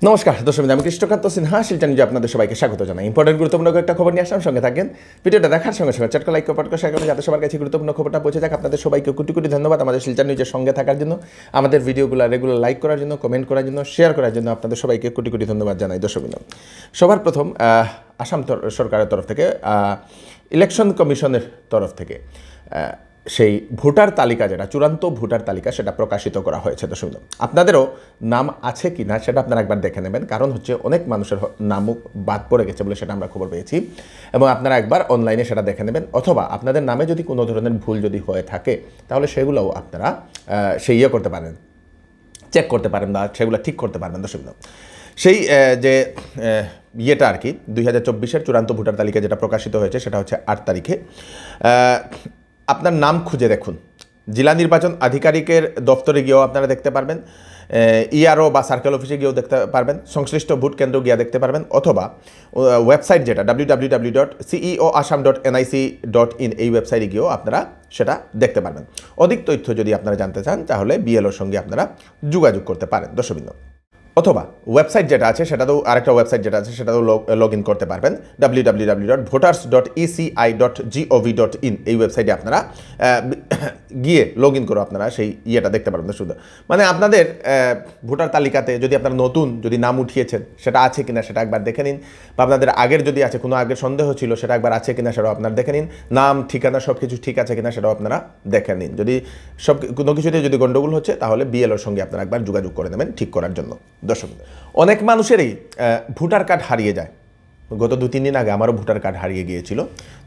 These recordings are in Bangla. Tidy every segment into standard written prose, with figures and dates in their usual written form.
নমস্কার দর্শক, আমি কৃষ্ণকান্ত সিনহা শিলচর নিউজে আপনাদের সবাইকে স্বাগত জানাই। ইম্পর্টেন্ট গুরুত্বপূর্ণ একটা খবর নিয়ে আসলাম, সঙ্গে থাকেন। ভিডিওটা দেখার সঙ্গে সঙ্গে চটকা লাইক কমেন্ট শেয়ার করবেন যাতে সবার কাছে গুরুত্বপূর্ণ খবরটা পৌঁছে যাক। আপনাদের সবাইকে কোটি কোটি ধন্যবাদ আমাদের শিলচর নিউজের সঙ্গে থাকার জন্য, আমাদের ভিডিওগুলো রেগুলার লাইক করার জন্য, কমেন্ট করার জন্য, শেয়ার করার জন্য আপনাদের সবাইকে কোটি কোটি ধন্যবাদ জানাই। দর্শক, সবার প্রথম আসাম সরকারের তরফ থেকে ইলেকশন কমিশনের তরফ থেকে সেই ভোটার তালিকা, যেটা চূড়ান্ত ভোটার তালিকা, সেটা প্রকাশিত করা হয়েছে। দর্শক, আপনাদেরও নাম আছে কি না সেটা আপনারা একবার দেখে নেবেন, কারণ হচ্ছে অনেক মানুষের নামও বাদ পড়ে গেছে বলে সেটা আমরা খবর পেয়েছি, এবং আপনারা একবার অনলাইনে সেটা দেখে নেবেন। অথবা আপনাদের নামে যদি কোনো ধরনের ভুল যদি হয়ে থাকে তাহলে সেগুলোও আপনারা সেই করতে পারেন, চেক করতে পারেন বা সেগুলো ঠিক করতে পারবেন। দর্শক, সেই যে ইয়েটা আর কি 2024-এর চূড়ান্ত ভোটার তালিকা যেটা প্রকাশিত হয়েছে সেটা হচ্ছে 8 তারিখে। আপনার নাম খুঁজে দেখুন, জেলা নির্বাচন আধিকারিকের দপ্তরে গিয়েও আপনারা দেখতে পারবেন, ইআরও বা সার্কেল অফিসে গিয়েও দেখতে পারবেন, সংশ্লিষ্ট ভোট কেন্দ্র গিয়ে দেখতে পারবেন, অথবা ওয়েবসাইট যেটা www.ceoassam.nic.in এই ওয়েবসাইটে গিয়েও আপনারা সেটা দেখতে পারবেন। অধিক তথ্য যদি আপনারা জানতে চান তাহলে বিএলওর সঙ্গে আপনারা যোগাযোগ করতে পারেন। দর্শকবৃন্দ, অথবা ওয়েবসাইট যেটা আছে সেটাতেও আরেকটা ওয়েবসাইট যেটা আছে সেটাতেও লগ ইন করতে পারবেন, www.voters.eci.gov.in এই ওয়েবসাইটে আপনারা গিয়ে লগ ইন করে আপনারা সেই ইয়েটা দেখতে পারবেন। শুধু মানে আপনাদের ভোটার তালিকাতে যদি আপনারা নতুন যদি নাম উঠিয়েছেন সেটা আছে কিনা সেটা একবার দেখে নিন, বা আপনাদের আগের যদি আছে, কোনো আগের সন্দেহ ছিল সেটা একবার আছে কিনা সেটাও আপনারা দেখে নিন, নাম ঠিকানা সব কিছু ঠিক আছে কিনা সেটাও আপনারা দেখে নিন। যদি কোনো কিছুতে যদি গণ্ডগোল হচ্ছে তাহলে বিএলওর সঙ্গে আপনারা একবার যোগাযোগ করে নেবেন ঠিক করার জন্য। দর্শক, অনেক মানুষেরই ভোটার কার্ড হারিয়ে যায়। গত 2-3 দিন আগে আমারও ভোটার কার্ড হারিয়ে গিয়েছিল।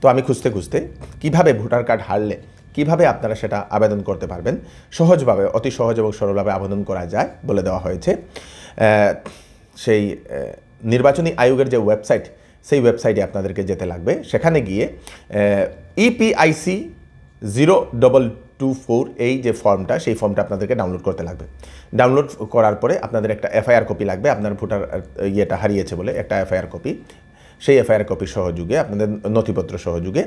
তো আমি খুঁজতে খুঁজতে কীভাবে ভোটার কার্ড হারলে কীভাবে আপনারা সেটা আবেদন করতে পারবেন, সহজভাবে, অতি সহজ এবং সরলভাবে আবেদন করা যায় বলে দেওয়া হয়েছে। সেই নির্বাচনী আয়োগের যে ওয়েবসাইট, সেই ওয়েবসাইটে আপনাদেরকে যেতে লাগবে। সেখানে গিয়ে EPIC 0224 এই যে ফর্মটা, সেই ফর্মটা আপনাদেরকে ডাউনলোড করতে লাগবে। ডাউনলোড করার পরে আপনাদের একটা FIR কপি লাগবে, আপনার ভোটার ইয়েটা হারিয়েছে বলে একটা FIR কপি। সেই FIR কপির সহযোগে আপনাদের নথিপত্র সহযোগে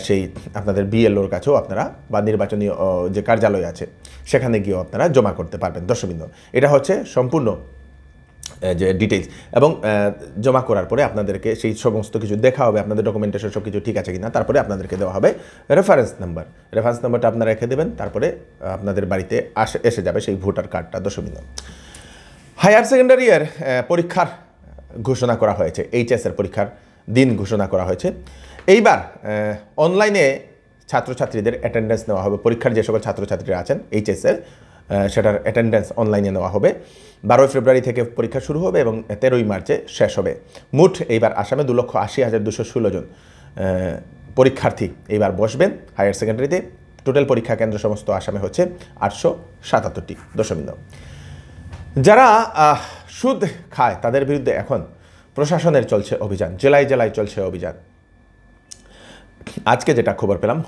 সেই আপনাদের বিএলওর কাছেও আপনারা বা নির্বাচনী যে কার্যালয় আছে সেখানে গিয়েও আপনারা জমা করতে পারবেন। দর্শকবৃন্দ, এটা হচ্ছে সম্পূর্ণ যে ডিটেইলস, এবং জমা করার পরে আপনাদেরকে সেই সমস্ত কিছু দেখা হবে, আপনাদের ডকুমেন্টেশন সব কিছু ঠিক আছে কিনা। তারপরে আপনাদেরকে দেওয়া হবে রেফারেন্স নাম্বারটা আপনারা রেখে দেবেন। তারপরে আপনাদের বাড়িতে এসে যাবে সেই ভোটার কার্ডটা। দর্শকবৃন্দ, হায়ার সেকেন্ডারির পরীক্ষার ঘোষণা করা হয়েছে, এইচএসের পরীক্ষার দিন ঘোষণা করা হয়েছে। এইবার অনলাইনে ছাত্রছাত্রীদের অ্যাটেন্ডেন্স নেওয়া হবে। পরীক্ষার যে সকল ছাত্রছাত্রীরা আছেন এইচএসের, সেটার অ্যাটেন্ডেন্স অনলাইনে নেওয়া হবে। 12 ফেব্রুয়ারি থেকে পরীক্ষা শুরু হবে এবং 13 মার্চে শেষ হবে। মোট এইবার আসামে 2,80,216 জন পরীক্ষার্থী এইবার বসবেন হায়ার সেকেন্ডারিতে। টোটাল পরীক্ষা কেন্দ্র সমস্ত আসামে হচ্ছে 877টি। দর্শকবৃন্দ, যারা সুদ খায় তাদের বিরুদ্ধে এখন প্রশাসনের চলছে অভিযান, জেলায় জেলায় চলছে অভিযান। আজকে যেটা খবর পেলাম,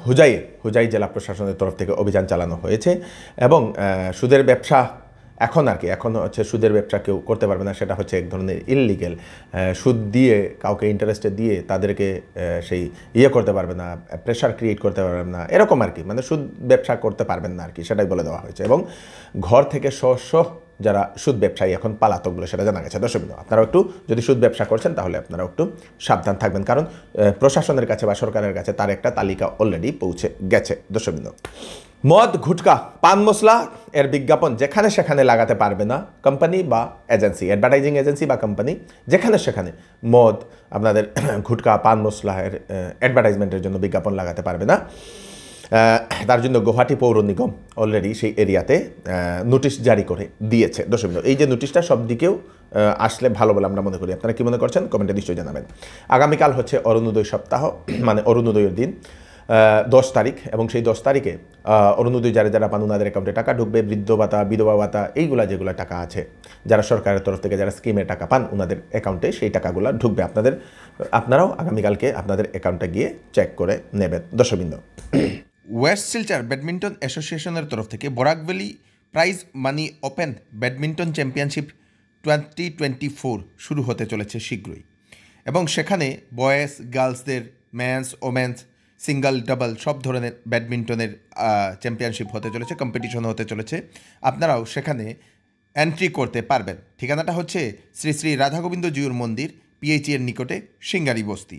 হুজাই জেলা প্রশাসনের তরফ থেকে অভিযান চালানো হয়েছে, এবং সুদের ব্যবসা এখন হচ্ছে সুদের ব্যবসা কেউ করতে পারবে না। সেটা হচ্ছে এক ধরনের ইললিগেল। সুদ দিয়ে কাউকে ইন্টারেস্টে দিয়ে তাদেরকে সেই করতে পারবে না, প্রেশার ক্রিয়েট করতে পারবেন না, এরকম আর কি। মানে সুদ ব্যবসা করতে পারবেন না আর কি, সেটাই বলে দেওয়া হয়েছে। এবং ঘর থেকে যারা সুদ ব্যবসায়ী এখন পালাতক বলে সেটা জানা গেছে। দর্শকবৃন্দ, আপনারাও একটু যদি সুদ ব্যবসা করছেন তাহলে আপনারাও একটু সাবধান থাকবেন, কারণ প্রশাসনের কাছে বা সরকারের কাছে তার একটা তালিকা অলরেডি পৌঁছে গেছে। দর্শকবৃন্দ, মদ, গুটকা, পান মশলা এর বিজ্ঞাপন যেখানে সেখানে লাগাতে পারবে না কোম্পানি বা এজেন্সি, অ্যাডভার্টাইজিং এজেন্সি বা কোম্পানি। যেখানে সেখানে মদ, আপনাদের গুটকা, পান মশলা এর অ্যাডভার্টাইজমেন্টের জন্য বিজ্ঞাপন লাগাতে পারবে না। তার জন্য গুয়াহাটি পৌর নিগম অলরেডি সেই এরিয়াতে নোটিশ জারি করে দিয়েছে। দর্শকবৃন্দ, এই যে নোটিশটা সব দিকেও আসলে ভালো বলে আমরা মনে করি। আপনারা কি মনে করছেন কমেন্টে নিশ্চয়ই জানাবেন। আগামীকাল হচ্ছে অরুণোদয় সপ্তাহ, মানে অরুণোদয়ের দিন 10 তারিখ, এবং সেই 10 তারিখে অরুণোদয় যারা পান ওনাদের অ্যাকাউন্টে টাকা ঢুকবে। বৃদ্ধ ভাতা, বিধবা ভাতা, যেগুলো টাকা আছে, যারা সরকারের তরফ থেকে যারা স্কিমে টাকা পান ওনাদের অ্যাকাউন্টে সেই টাকাগুলো ঢুকবে। আপনারাও আগামীকালকে আপনাদের অ্যাকাউন্টে গিয়ে চেক করে নেবেন। দর্শকবৃন্দ, ওয়েস্ট শিলচর ব্যাডমিন্টন অ্যাসোসিয়েশনের তরফ থেকে Barak valley prize money open badminton championship 2024 শুরু হতে চলেছে শীঘ্রই, এবং সেখানে বয়েজ, গার্লসদের, মেন্স, ওমেন্স, সিঙ্গল, ডাবল সব ধরনের ব্যাডমিন্টনের চ্যাম্পিয়নশিপ হতে চলেছে, কম্পিটিশন হতে চলেছে। আপনারাও সেখানে এন্ট্রি করতে পারবেন। ঠিকানাটা হচ্ছে শ্রী শ্রী রাধাগোবিন্দ জিউর মন্দির, পিএইচই এর নিকটে, সিঙ্গারি বস্তি।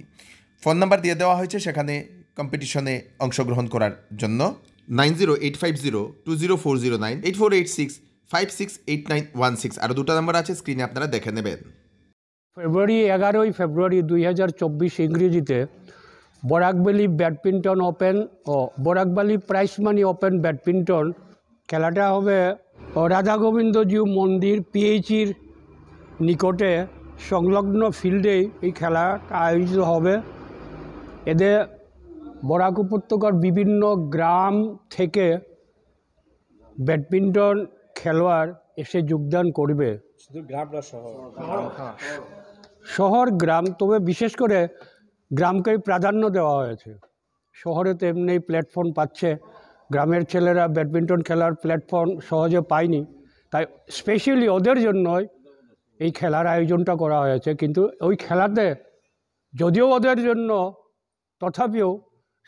ফোন নাম্বার দিয়ে দেওয়া হয়েছে সেখানে কম্পিটিশনে অংশগ্রহণ করার জন্য 9085020409, 8486568916। আরও দুটো নাম্বার আছে, স্ক্রিনে আপনারা দেখে নেবেন। ফেব্রুয়ারি 11 ফেব্রুয়ারি 2024 ইংরেজিতে বরাকভ্যালি ব্যাডমিন্টন ওপেন ও বরাকভ্যালি প্রাইজ মানি ওপেন ব্যাডমিন্টন খেলাটা হবে রাধাগোবিন্দজিউ মন্দির পিএইচির নিকটে সংলগ্ন ফিল্ডেই এই খেলাটা আয়োজিত হবে। এদের বরাক উপত্যকার বিভিন্ন গ্রাম থেকে ব্যাডমিন্টন খেলোয়াড় এসে যোগদান করবে। শহর গ্রাম, তবে বিশেষ করে গ্রামকেই প্রাধান্য দেওয়া হয়েছে। শহরে তো এমনি প্ল্যাটফর্ম পাচ্ছে, গ্রামের ছেলেরা ব্যাডমিন্টন খেলার প্ল্যাটফর্ম সহজে পায়নি, তাই স্পেশালি ওদের জন্যই এই খেলার আয়োজনটা করা হয়েছে। কিন্তু ওই খেলাতে যদিও ওদের জন্য, তথাপিও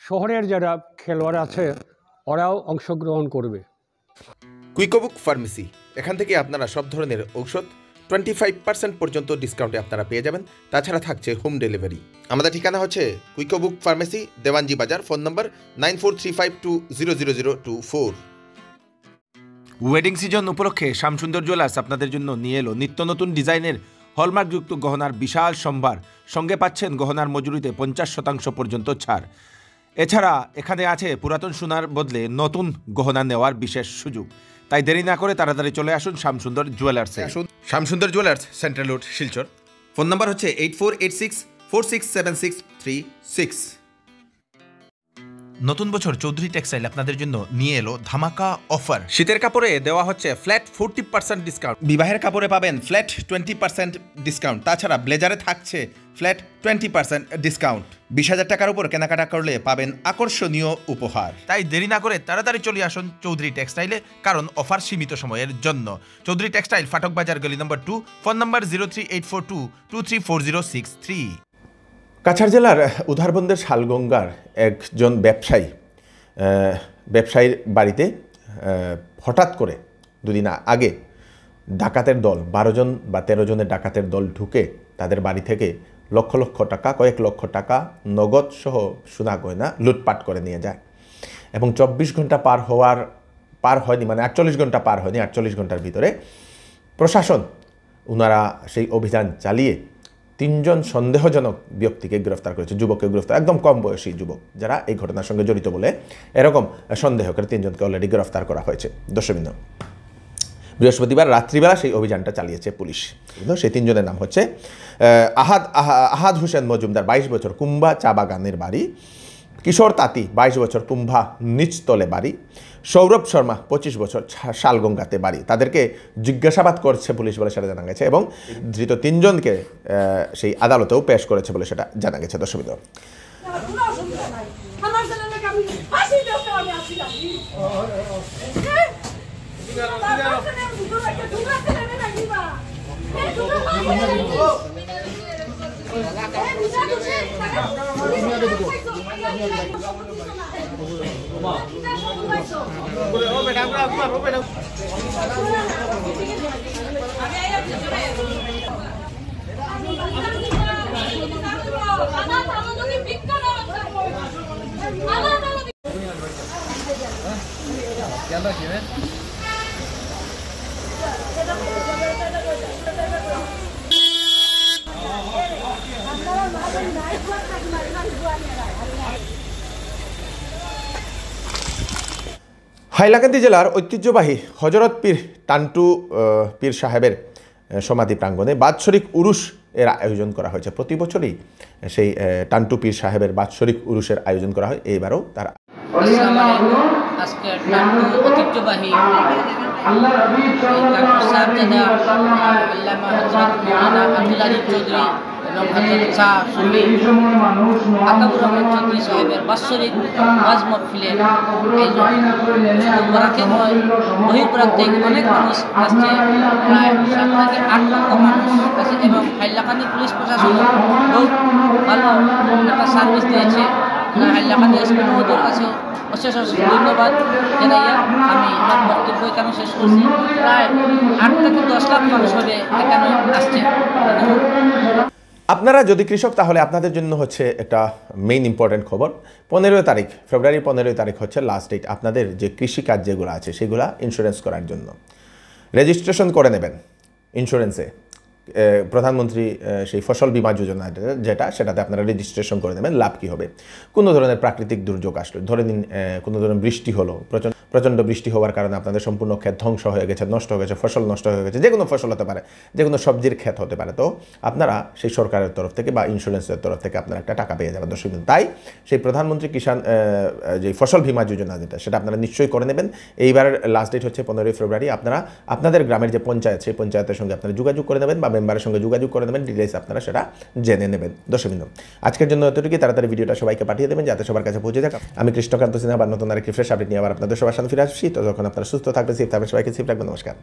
শহরের যারা খেলোয়াড় আছে ওরাও অংশগ্রহণ করবে। কুইকোবুক ফার্মেসি, এখান থেকে আপনারা সব ধরনের ঔষধ 25% পর্যন্ত ডিসকাউন্টে আপনারা পেয়ে যাবেন। তাছাড়া থাকছে হোম ডেলিভারি। আমাদের ঠিকানা হচ্ছে কুইকোবুক ফার্মেসি, দেওয়ানজি বাজার। ফোন নম্বর 9435200024। ওয়েডিং সিজন উপলক্ষে শ্যামসুন্দর জুয়েলার্স আপনাদের জন্য নিয়ে এলো নিত্য নতুন ডিজাইনের হলমার্কযুক্ত গহনার বিশাল সম্ভার। সঙ্গে পাচ্ছেন গহনার মজুরিতে 50% পর্যন্ত ছাড়। এছাড়া এখানে আছে পুরাতন সোনার বদলে নতুন গহনা নেওয়ার বিশেষ সুযোগ। তাই দেরি না করে তাড়াতাড়ি চলে আসুন শ্যামসুন্দর জুয়েলার্সে। Shyamsundar jewellers, central road, Silchar. Phone number হচ্ছে 8486467636। নতুন বছর চৌধুরী টেক্সটাইল আপনাদের জন্য নিয়ে এলো ধামাকা অফার। শীতের কাপড়ে দেওয়া হচ্ছে ফ্ল্যাট 40% ডিসকাউন্ট, বিবাহের কাপড়ে পাবেন ফ্ল্যাট 20% ডিসকাউন্ট। তাছাড়া ব্লেজারে থাকছে ফ্ল্যাট 20% ডিসকাউন্ট। 20,000 টাকার উপর কেনাকাটা করলে পাবেন আকর্ষণীয় উপহার। তাই দেরি না করে তাড়াতাড়ি চলে আসুন চৌধুরী টেক্সটাইলে, কারণ অফার সীমিত সময়ের জন্য। চৌধুরী টেক্সটাইল, ফাটক বাজার, গলি নম্বর 2। ফোন নম্বর 038422340063। কাছাড় জেলার উধারবন্দের শালগঙ্গার একজন ব্যবসায়ীর বাড়িতে হঠাৎ করে দুদিন আগে ডাকাতের দল, 12 জন বা 13 জনের ডাকাতের দল ঢুকে তাদের বাড়ি থেকে লক্ষ লক্ষ টাকা, কয়েক লক্ষ টাকা নগদ সহ সোনা গয়না লুটপাট করে নিয়ে যায়। এবং 24 ঘন্টা পার হয়নি, মানে 48 ঘন্টা পার হয়নি, 48 ঘন্টার ভিতরে প্রশাসন ওনারা সেই অভিযান চালিয়ে 3 জন সন্দেহজনক ব্যক্তিকে গ্রেফতার করেছে, যুবককে গ্রেফতার, একদম কম বয়সী যুবক যারা এই ঘটনার সঙ্গে জড়িত বলে এরকম সন্দেহ করে 3 জনকে অলরেডি গ্রেফতার করা হয়েছে। দর্শকবৃন্দ, বৃহস্পতিবার রাত্রিবেলা সেই অভিযানটা চালিয়েছে পুলিশ। সেই 3 জনের নাম হচ্ছে আহাদ হোসেন মজুমদার, 22 বছর, কুম্ভা চা বাগানের বাড়ি; কিশোর তাঁতি, 22 বছর, কুম্ভা নিচতলে বাড়ি; সৌরভ শর্মা, 25 বছর, শালগঙ্গাতে বাড়ি। তাদেরকে জিজ্ঞাসাবাদ করছে পুলিশ বলে সেটা জানা গেছে, এবং ধৃত 3 জনকে সেই আদালতেও পেশ করেছে বলে সেটা জানা গেছে। দর্শকবৃন্দ, হাইলাকান্দি জেলার ঐতিহ্যবাহী হজরত পীর টান্টু পীর সাহেবের সমাধি প্রাঙ্গণে বাৎসরিক উরুস এর আয়োজন করা হয়েছে। প্রতি বছরই সেই টান্টু পীর সাহেবের বাৎসরিক উরুসের আয়োজন করা হয়। এইবারও তারা আজকে টান্টু ঐতিহ্যবাহী ডাক্তার সাহেবজাদা আল্লামা হযরত মাওলানা আব্দুল আজিজ চৌধুরী এবং হযরত শাহ সুফি আতাউর রহমান চৌধুরী সাহেবের বাৎসরিক ওয়াজ মাহফিলের আয়োজন। বরাকের বহির্প্রান্ত থেকে অনেক মানুষ আসছে, প্রায় 7 থেকে 8 লক্ষ মানুষ আছে, এবং হাইলাকান্দি পুলিশ প্রশাসন বহুত ভালো একটা সার্ভিস দিয়েছে। হাইলাকান্দি এসপি মহোদয়ের কাছে অশেষ অশেষ ধন্যবাদ জানাইয়া আমি আমার বক্তব্য এখানে শেষ করছি। প্রায় 8 থেকে 10 লাখ মানুষ হবে এখানে আসছে। আপনারা যদি কৃষক তাহলে আপনাদের জন্য হচ্ছে একটা মেইন ইম্পর্টেন্ট খবর। 15 তারিখ, ফেব্রুয়ারি 15 তারিখ হচ্ছে লাস্ট ডেট আপনাদের যে কৃষিকাজ যেগুলো আছে সেগুলো ইন্স্যুরেন্স করার জন্য। রেজিস্ট্রেশন করে নেবেন ইন্স্যুরেন্সে, প্রধানমন্ত্রী সেই ফসল বীমা যোজনা যেটা, সেটাতে আপনারা রেজিস্ট্রেশন করে নেবেন। লাভ কী হবে? কোনো ধরনের প্রাকৃতিক দুর্যোগ আসলো, ধরে নিন কোনো ধরনের বৃষ্টি হলো, প্রচণ্ড বৃষ্টি হওয়ার কারণে আপনাদের সম্পূর্ণ ক্ষেত ধ্বংস হয়ে গেছে, নষ্ট হয়ে গেছে, ফসল নষ্ট হয়ে গেছে, যে কোনো ফসল হতে পারে, যে কোনো সবজির ক্ষেত হতে পারে, তো আপনারা সেই সরকারের তরফ থেকে বা ইন্স্যুরেন্সের তরফ থেকে আপনারা একটা টাকা পেয়ে যাবেন দর্শক। তাই সেই প্রধানমন্ত্রী কিষাণ যে ফসল বীমা যোজনা যেটা, সেটা আপনারা নিশ্চয়ই করে নেবেন। এইবারের লাস্ট ডেট হচ্ছে 15 ফেব্রুয়ারি। আপনারা আপনাদের গ্রামের যে পঞ্চায়েত, সেই পঞ্চায়েতের সঙ্গে আপনারা যোগাযোগ করে নেবেন বা মেম্বারের সঙ্গে যোগাযোগ করে নেবেন, ডিটেইলস আপনারা সেটা জেনে নেবেন দর্শক। আজকের জন্য এতটুকু, তাড়াতাড়ি ভিডিওটা সবাইকে পাঠিয়ে দেবেন যাতে সবার কাছে পৌঁছে যাক। আমি কৃষ্ণকান্ত সিনহা আবার নতুন আরেকটি ফ্রেশ আপডেট নিয়ে আবার আপনাদের সবার সাথে ফিরে আসছি। তো যখন আপনারা সুস্থ থাকবেন, সেফ থাকবেন, সবাইকে সেফ রাখবেন। নমস্কার।